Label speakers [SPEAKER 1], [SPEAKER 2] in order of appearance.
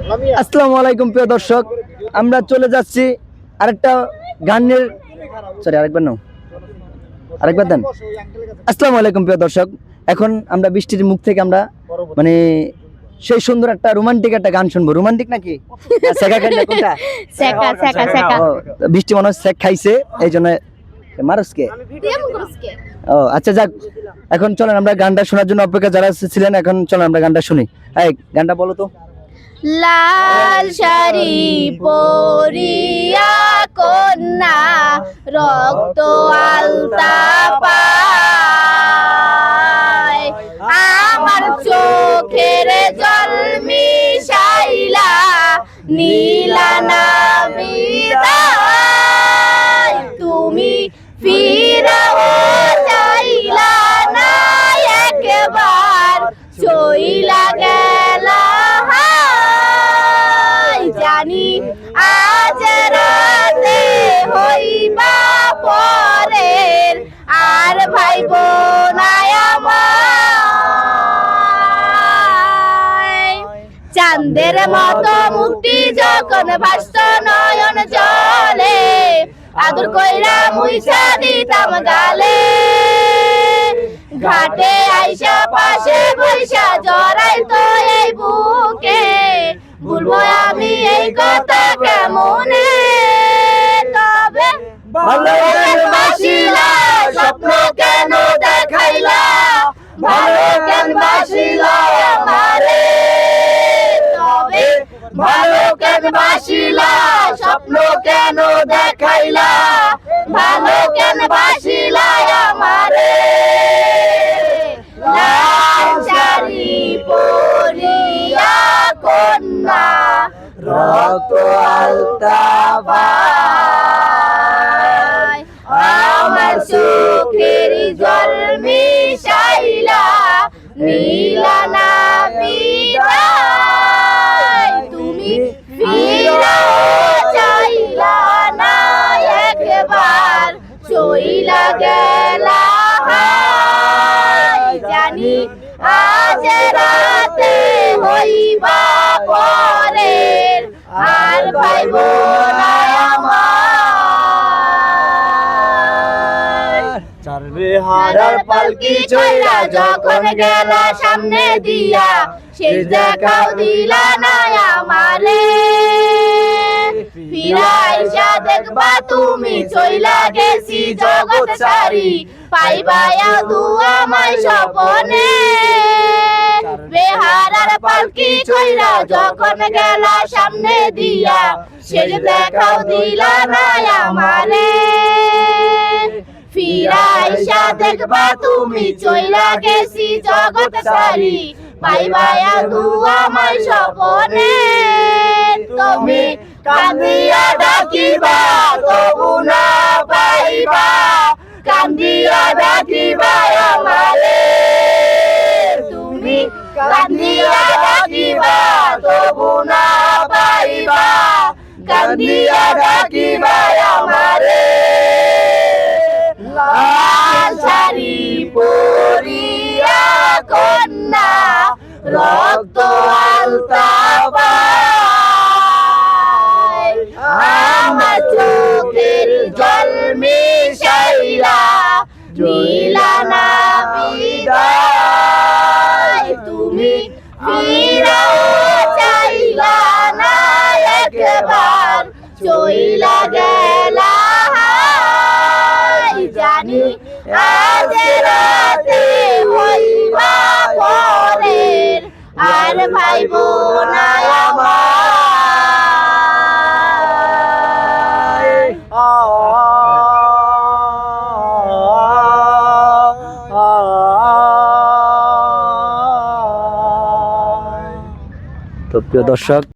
[SPEAKER 1] আসসালামু আলাইকুম প্রিয় দর্শক, আমরা চলে যাচ্ছি আরেকটা গানের আরেকবার দেন। আসসালামু আলাইকুম প্রিয় দর্শক, এখন আমরা বৃষ্টির মুখ থেকে আমরা মানে সেই সুন্দর একটা রোমান্টিক একটা গান শুনবো। রোমান্টিক নাকি বৃষ্টি মনে হয় সেক খাইছে, এই জন্য মারুসকে। ও আচ্ছা, যাক, এখন চলেন আমরা গানটা শোনার জন্য অপেক্ষা যারা ছিলেন, এখন চলেন আমরা গানটা শুনি। এই গানটা বলো তো।
[SPEAKER 2] লাল শাড়ি পরিয়া কন্যা রক্ত আলতা পায়, আমার চোখের জল মিশাইলা নীলা না বিদায়, তুমি ফিরাও চাইলা না একবার, চইলা গেলা জানি আজ রাতে হইবা পরের, আর ভাই বোনায় আমায়। চাঁদের মতো মুক্তি যখন ভাসত নয়ন জলে, আদর কইরা মুইসা দিতাম গালে, ঘাটে আইসা পাশে বৈশা জড়াই তো এই বুকে, ভুলবো আমি এই কথা কেমনে? তবে ভালোবাসিলা স্বপ্ন কেন দেখাইলা, ভালো কেন বাসিলা আমারে? তবে ভালো কেন বাসিলা স্বপ্ন কেন দেখাইলা, ভালো কেন বাসিলা আমারে? লাল শাড়ি পরিয়া কন্যা রক্ত আলতা পায়, আমার চোখের জল মিশাইলা নীলা না বিদায়, তুমি ফিরাও চাইলা না একবার, চইলা গেলা জানি আজ রাতে হইবা পরের, আর ভাই বোনায় আমার। চারবেহারার পালকি চইলা যখন গেলা সামনে দিয়া, শেষ দেখাও দিলা না আমারে, ফিরাইসা দেখবা তুমি চইলা গেছি জগৎ সারি, পাইবা দুয়া আমায় স্বপনে। বেহারার পালকি চইলা যখন গেলা সামনে দিয়া, শেষ দেখাও দিলা না আমারে, ফিরাইসা দেখবা তুমি চইলা গেছি জগৎ সারি, পাইবা দুয়া আমায় স্বপনে। তুমি কান্দিয়া ডাকিবা তবু না পাইবা, কান্দিয়া ডাকিবা আমারে, তুমি কান্দিয়া ডাকিবা তবু না পাইবা, কান্দিয়া ডাকিবা আমারে। লাল শাড়ি পরিয়া কন্যা রক্ত আলতা পায়, আমার চোখের জল মিশাইলা নীলা না বিদায়, তুমি ফিরাও চাইলা না একবার, চইলা গেলা জানি আজ রাতে হইবা পরের, আর ভাই বোনায় আমার।
[SPEAKER 1] তো প্রিয় দর্শক,